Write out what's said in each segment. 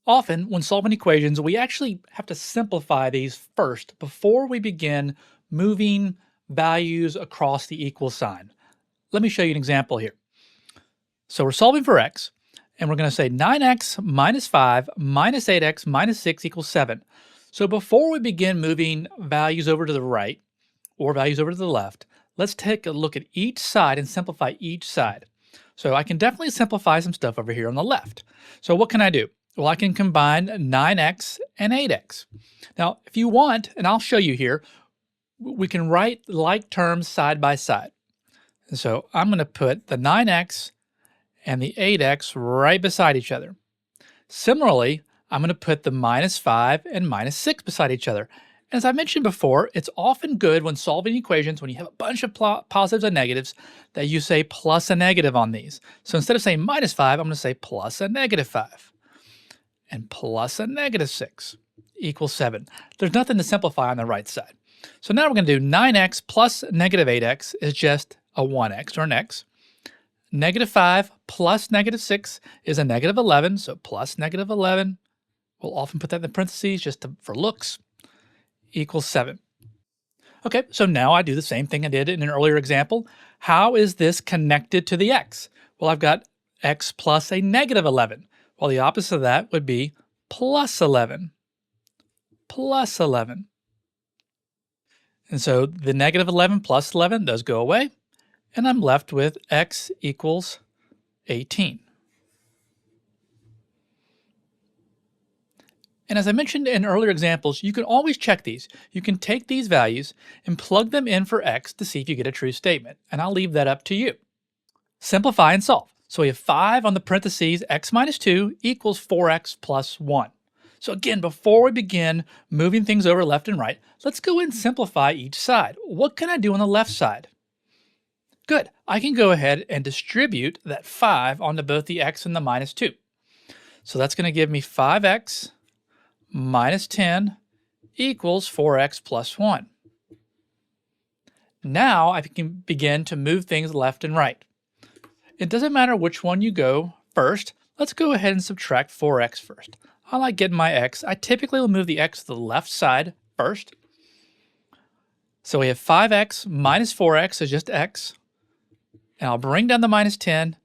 Often, when solving equations, we actually have to simplify these first before we begin moving values across the equal sign. Let me show you an example here. So we're solving for x, and we're going to say 9x minus 5 minus 8x minus 6 equals 7. So before we begin moving values over to the right or values over to the left, let's take a look at each side and simplify each side. So I can definitely simplify some stuff over here on the left. So what can I do? Well, I can combine 9x and 8x. Now, if you want, and I'll show you here, we can write like terms side by side. And so I'm going to put the 9x and the 8x right beside each other. Similarly, I'm going to put the minus 5 and minus 6 beside each other. As I mentioned before, it's often good when solving equations, when you have a bunch of positives and negatives, that you say plus a negative on these. So instead of saying minus 5, I'm going to say plus a negative 5. And plus a negative 6 equals 7. There's nothing to simplify on the right side. So now we're going to do 9x plus negative 8x is just a 1x or an x. Negative 5 plus negative 6 is a negative 11, so plus negative 11. We'll often put that in parentheses just for looks, equals 7. Okay, so now I do the same thing I did in an earlier example. How is this connected to the x? Well, I've got x plus a negative 11. Well, the opposite of that would be plus 11. Plus 11. And so the negative 11 plus 11 does go away, and I'm left with x equals 18. And as I mentioned in earlier examples, you can always check these. You can take these values and plug them in for x to see if you get a true statement, and I'll leave that up to you. Simplify and solve. So we have 5 on the parentheses, x minus 2 equals 4x plus 1. So again, before we begin moving things over left and right, let's go and simplify each side. What can I do on the left side? Good, I can go ahead and distribute that 5 onto both the x and the minus 2. So that's going to give me 5x minus 10 equals 4x plus 1. Now I can begin to move things left and right. It doesn't matter which one you go first. Let's go ahead and subtract 4x first. I like getting my x. I typically will move the x to the left side first. So we have 5x minus 4x is just x. And I'll bring down the minus 10.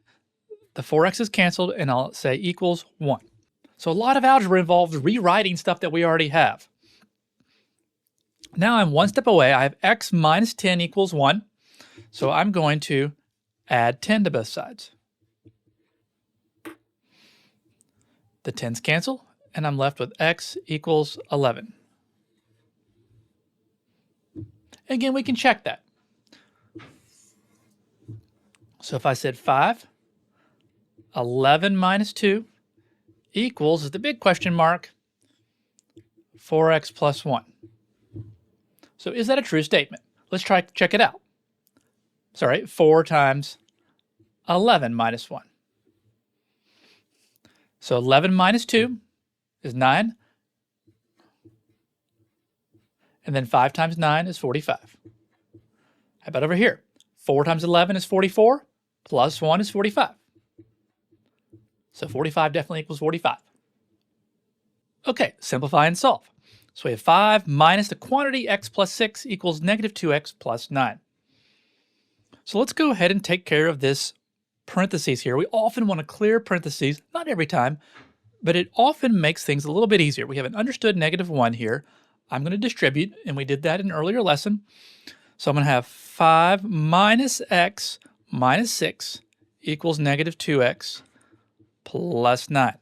The 4x is canceled, and I'll say equals 1. So a lot of algebra involves rewriting stuff that we already have. Now I'm one step away. I have x minus 10 equals 1. So I'm going to add 10 to both sides. The 10s cancel, and I'm left with x equals 11. Again, we can check that. So if I said 5, 11 minus 2 equals, is the big question mark, 4x plus 1. So is that a true statement? Let's try to check it out. Sorry, 4 times 11 minus 1. So 11 minus 2 is 9. And then 5 times 9 is 45. How about over here? 4 times 11 is 44, plus 1 is 45. So 45 definitely equals 45. Okay, simplify and solve. So we have 5 minus the quantity x plus 6 equals negative 2x plus 9. So let's go ahead and take care of this parentheses here. We often want to clear parentheses, not every time, but it often makes things a little bit easier. We have an understood negative 1 here. I'm going to distribute, and we did that in an earlier lesson. So I'm going to have 5 minus x minus 6 equals negative 2x plus 9.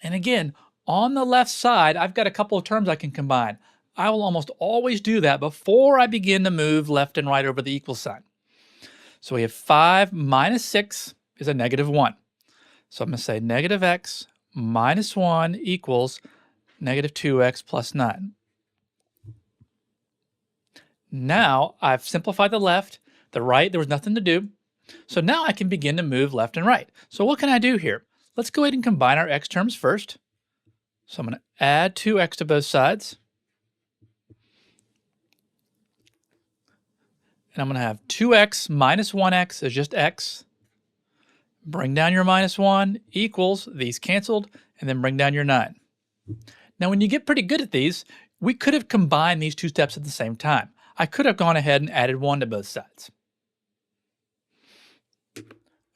And again, on the left side, I've got a couple of terms I can combine. I will almost always do that before I begin to move left and right over the equal sign. So we have 5 minus 6 is a negative 1. So I'm going to say negative x minus 1 equals negative 2x plus 9. Now I've simplified the left, the right, there was nothing to do. So now I can begin to move left and right. So what can I do here? Let's go ahead and combine our x terms first. So I'm going to add 2x to both sides. And I'm going to have 2x minus 1x is just x, bring down your -1 equals these canceled, and then bring down your 9. Now, when you get pretty good at these, we could have combined these two steps at the same time. I could have gone ahead and added 1 to both sides.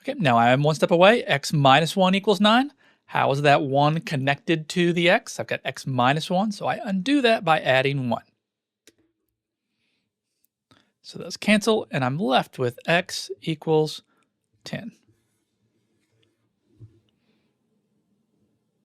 Okay, now I am one step away. X minus 1 equals 9. How is that 1 connected to the x? I've got x minus 1, so I undo that by adding 1. So those cancel, and I'm left with x equals 10.